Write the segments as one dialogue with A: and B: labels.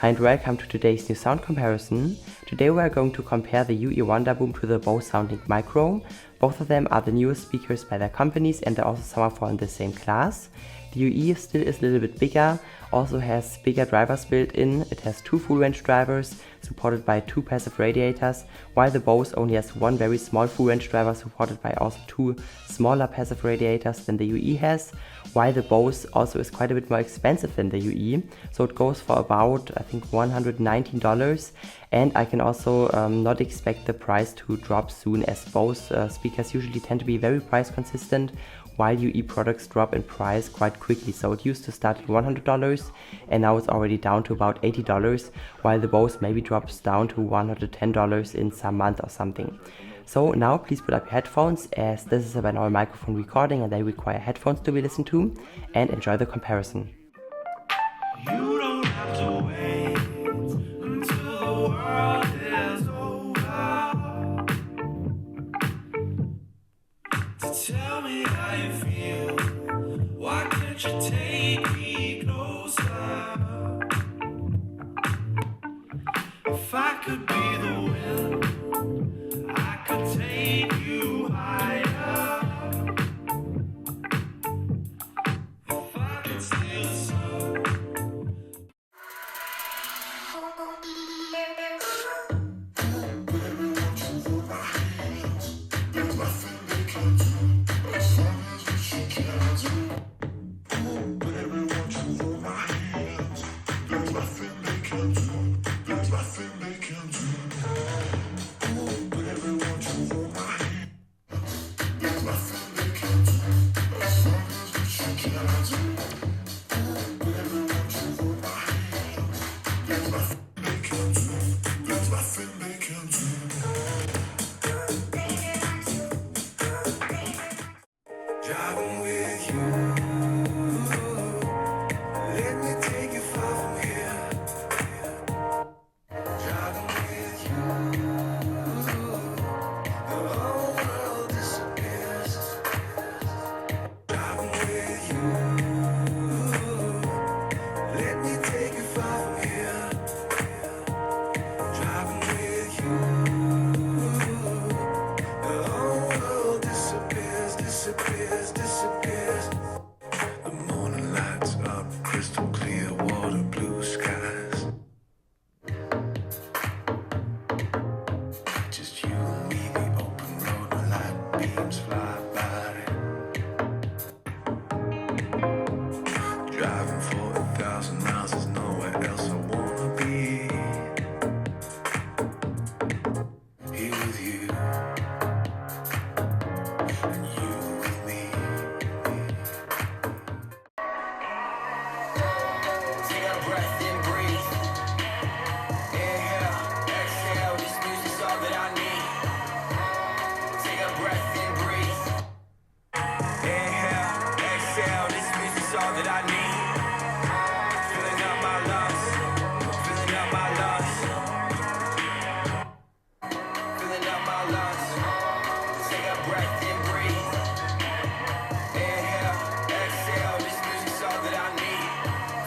A: Hi and welcome to today's new sound comparison. Today we are going to compare the UE Wonderboom to the Bose SoundLink Micro. Both of them are the newest speakers by their companies and they also somehow fall in the same class. The UE still is a little bit bigger, also has bigger drivers built in. It has two full range drivers supported by two passive radiators, while the Bose only has one very small full range driver supported by also two smaller passive radiators than the UE has, while the Bose also is quite a bit more expensive than the UE, so it goes for about I think $119, and I can also not expect the price to drop soon, as Bose speakers usually tend to be very price consistent, while UE products drop in price quite quickly. So it used to start at $100 and now it's already down to about $80, while the Bose maybe drops down to $110 in some month or something. So now please put up your headphones, as this is a binaural microphone recording and they require headphones to be listened to, and enjoy the comparison.
B: You don't have to wait until the world is over to tell me how you feel. Why can't you take me closer? If I could be the wind, I could take you higher. If I could steal the sun. Driving with you, let me take you far from here. Driving with you, the whole world disappears. Driving with you, let me take you far from here. Driving with you, the whole world disappears, disappears, disappears. The morning lights up, crystal clear water, blue skies. Just you and me, the open road, the light beams fly by. Driving for 1,000 miles, there's nowhere else I wanna be. Here with you, and you with me. Take a breath and breathe. Inhale, exhale, this music's all that I need. Take a breath and breathe. Inhale, exhale, this music's all that I need. Filling up my lungs, filling up my lungs, filling up my lungs. Take a breath and breathe. Inhale, exhale, this music's all that I need.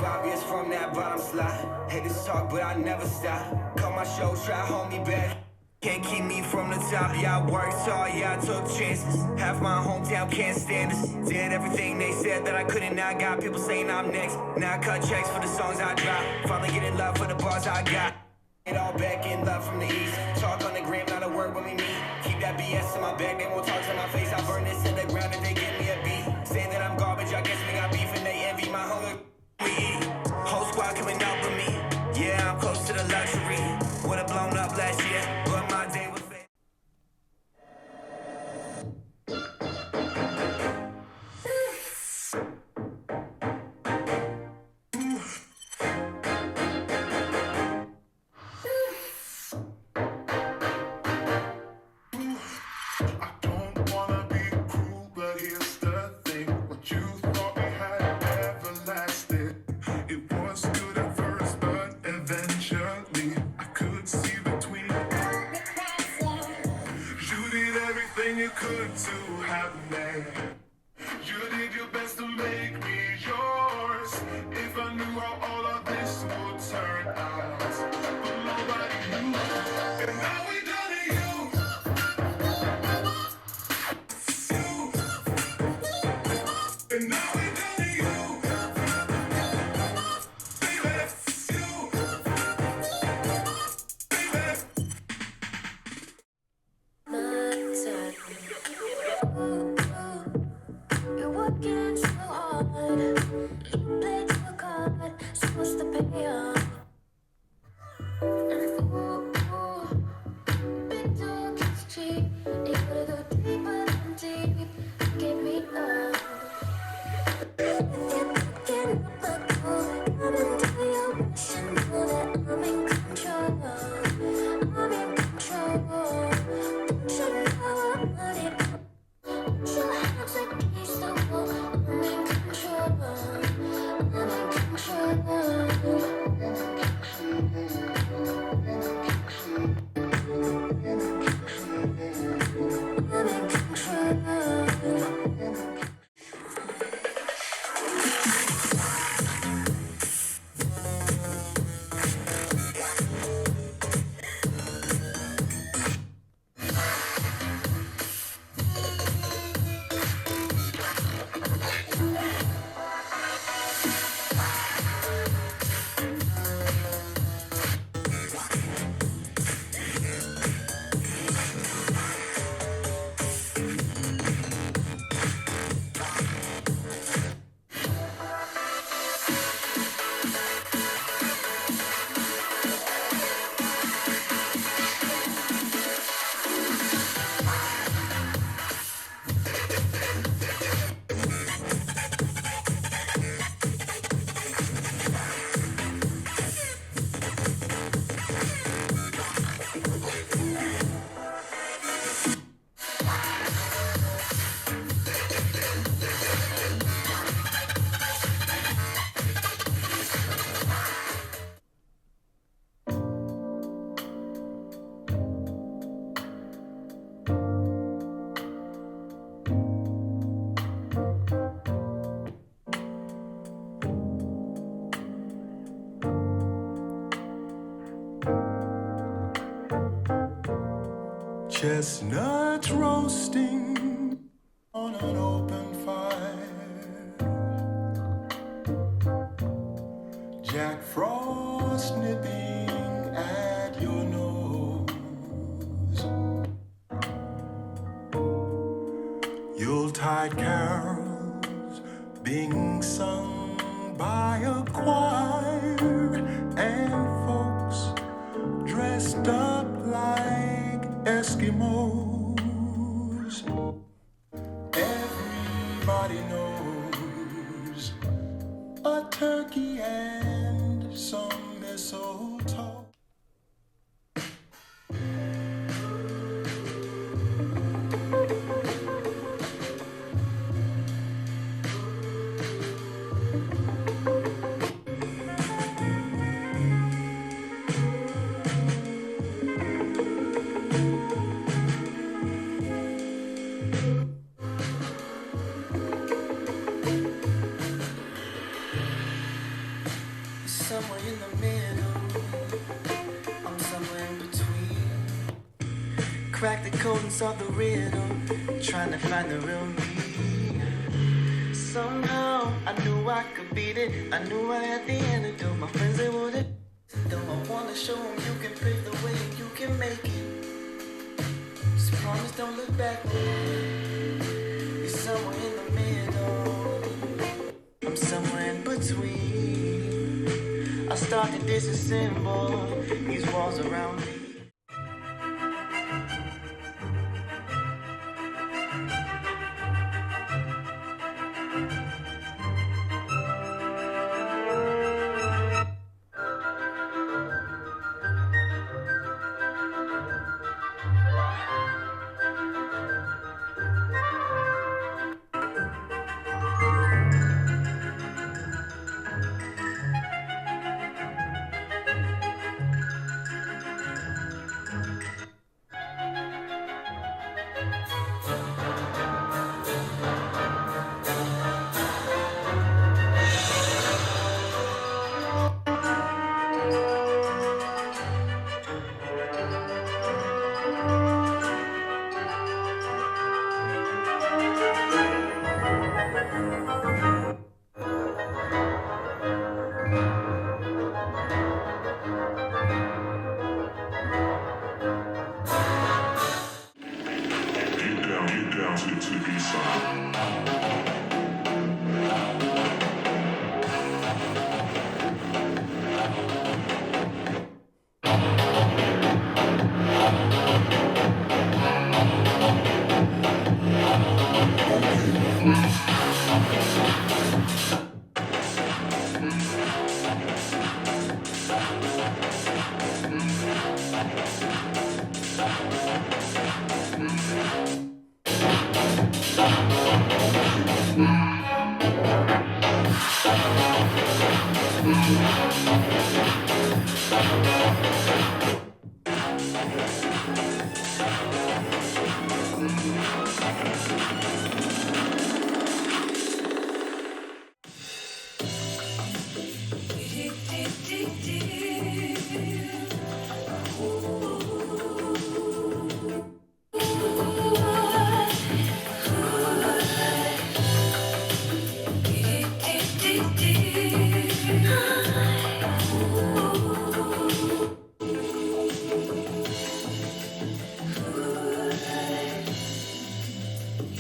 B: 5 years from that bottom slide. Haters talk, but I never stop. Call my show, try to hold me back. Can't keep me from the top. Yeah, I worked hard, yeah, I took chances. Half my hometown can't stand us. Did everything they said that I couldn't. Now I got people saying I'm next. Now I cut checks for the songs I drop. Finally getting love for the bars I got. It all back in love from the east. Talk on the gram, not a word when we meet. Keep that BS in my back, they won't talk to my face. I burn this to the ground if they give me a beat. Say that I'm garbage, I guess we got beef and they envy my hunger. We eat. Whole squad coming up with me. Yeah, I'm close to the luxury. Would've blown up last year, but my day was fake.
C: I don't wanna be cruel, but here's the thing. What you thought we had never lasted. It was good at first, but eventually I could see between. You did everything you could to have me. You did your best to make me yours. If I knew how all of this would turn out. And now we come to you. Baby,
D: you're working so hard. You played your card, so what's the payoff? Big talk is cheap. You gotta go deeper than deep. Give me up. You're picking up my call. I'm into your wish and know that I'm in control. I'm in control. Don't you know I'm running? Your hands against the wall. I'm in control. I'm in control. I'm in control.
C: Chestnuts roasting on an open fire. Jack Frost nipping at your nose. Yuletide carols being sung by a choir, and folks dressed up like Eskimos. Everybody knows a turkey and some mistletoe.
E: Somewhere in the middle, I'm somewhere in between. Crack the code and solve the riddle, trying to find the real me. Somehow I knew I could beat it. I knew I had the antidote. My friends they wouldn't. Though I wanna show them you can pave the way and you can make it. Just promise don't look back. You're somewhere in the middle. I'm somewhere in between. I start to disassemble these walls around me.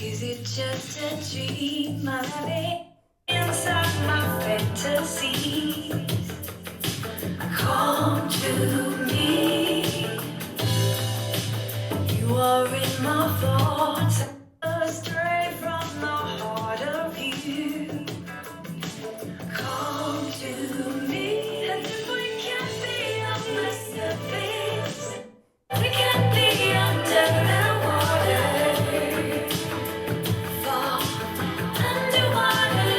D: Is it just a dream I'm having inside my fantasies? Come to me. You are in my thoughts, astray from the heart of you. Come to me, and if we can't be on the surface, we can be under the water. Fall underwater.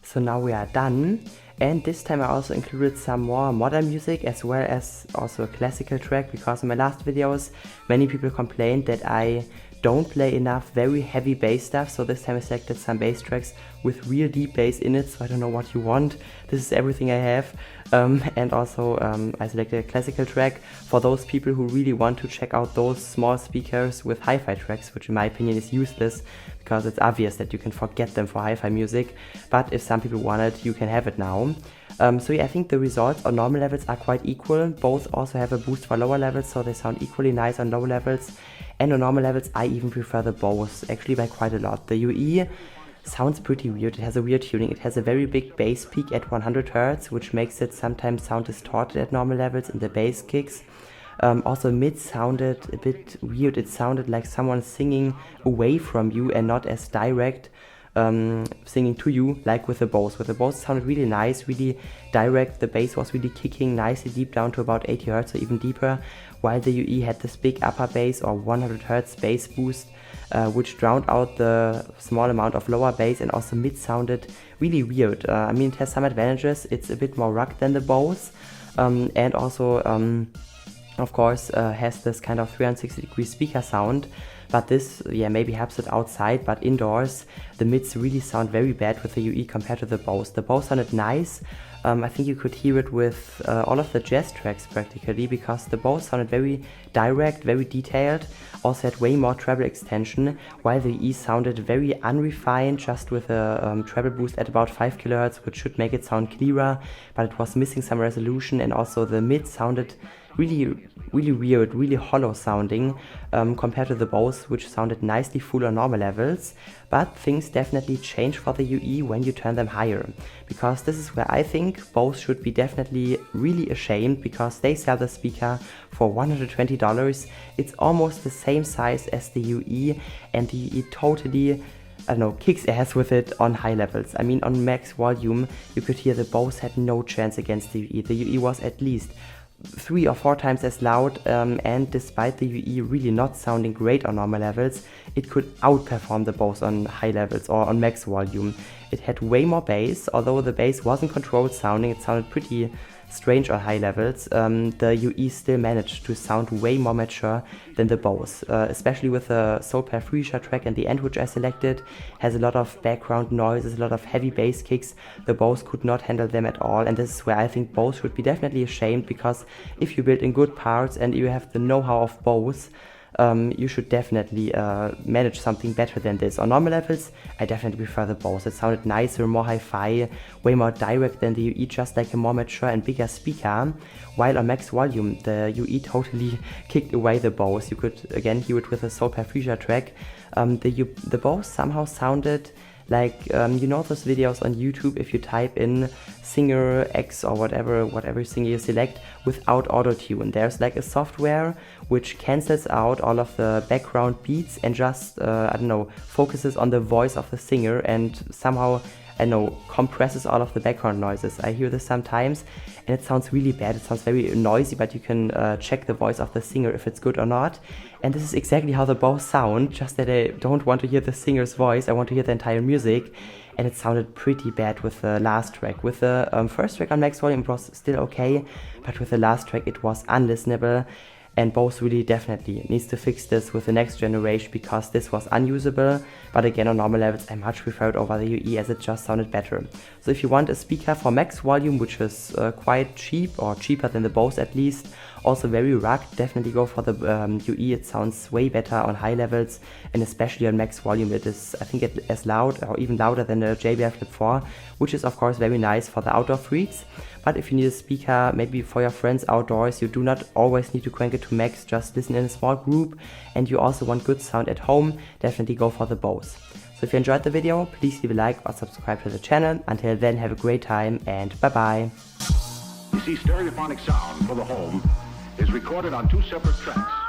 A: So now we are done, and this time I also included some more modern music as well as also a classical track, because in my last videos many people complained that I don't play enough very heavy bass stuff, so this time I selected some bass tracks with real deep bass in it, so I don't know what you want. This is everything I have. And also I selected a classical track for those people who really want to check out those small speakers with hi-fi tracks, which in my opinion is useless because it's obvious that you can forget them for hi-fi music, but if some people want it, you can have it now. So yeah, I think the results on normal levels are quite equal. Both also have a boost for lower levels, so they sound equally nice on lower levels. And on normal levels, I even prefer the Bose, actually by quite a lot. The UE sounds pretty weird. It has a weird tuning. It has a very big bass peak at 100 Hz, which makes it sometimes sound distorted at normal levels in the bass kicks. Also mid sounded a bit weird. It sounded like someone singing away from you and not as direct singing to you like with the Bose. With the Bose it sounded really nice, really direct. The bass was really kicking nicely deep down to about 80 Hz or even deeper, while the UE had this big upper bass or 100 Hz bass boost, which drowned out the small amount of lower bass, and also mid sounded really weird. I mean, it has some advantages. It's a bit more rock than the Bose, and also of course has this kind of 360-degree speaker sound, but this maybe helps it outside, but indoors the mids really sound very bad with the UE compared to the Bose. The Bose sounded nice. I think you could hear it with all of the jazz tracks practically, because the Bose sounded very direct, very detailed, also had way more treble extension, while the UE sounded very unrefined, just with a treble boost at about 5 kHz, which should make it sound clearer, but it was missing some resolution, and also the mid sounded really weird, really hollow sounding compared to the Bose, which sounded nicely full on normal levels. But things definitely change for the UE when you turn them higher, because this is where I think Bose should be definitely really ashamed, because they sell the speaker for $120. It's almost the same size as the UE, and the UE totally, I don't know, kicks ass with it on high levels. I mean, on max volume you could hear the Bose had no chance against the UE. The UE was at least 3 or 4 times as loud, and despite the UE really not sounding great on normal levels, it could outperform the Bose on high levels or on max volume. It had way more bass, although the bass wasn't controlled sounding, it sounded pretty strange on high levels. The UE still managed to sound way more mature than the Bose, especially with the Soul Freesia track in the end, which I selected. Has a lot of background noises, a lot of heavy bass kicks. The Bose could not handle them at all, and this is where I think Bose should be definitely ashamed, because if you build in good parts and you have the know-how of Bose, you should definitely manage something better than this. On normal levels, I definitely prefer the Bose. It sounded nicer, more hi-fi, way more direct than the UE, just like a more mature and bigger speaker. While on max volume, the UE totally kicked away the Bose. You could again hear it with the Soul Freesia track. The Bose somehow sounded Like, you know those videos on YouTube if you type in singer X or whatever singer you select without auto-tune. There's like a software which cancels out all of the background beats and just, I don't know, focuses on the voice of the singer and somehow, I know, compresses all of the background noises. I hear this sometimes and it sounds really bad. It sounds very noisy, but you can check the voice of the singer if it's good or not. And this is exactly how the both sound, just that I don't want to hear the singer's voice, I want to hear the entire music. And it sounded pretty bad with the last track. With the first track on max volume it was still okay, but with the last track it was unlistenable. And Bose really definitely needs to fix this with the next generation because this was unusable, but again on normal levels I much prefer it over the UE as it just sounded better. So if you want a speaker for max volume which is quite cheap, or cheaper than the Bose at least, also very rugged, definitely go for the UE. It sounds way better on high levels and especially on max volume it is, I think, as loud or even louder than the JBL Flip 4, which is of course very nice for the outdoor freaks. But if you need a speaker maybe for your friends outdoors, you do not always need to crank it to max, just listen in a small group, and you also want good sound at home, definitely go for the Bose. So if you enjoyed the video, please leave a like or subscribe to the channel. Until then, have a great time and bye bye.
F: You see, stereophonic sound for the home is recorded on 2 separate tracks.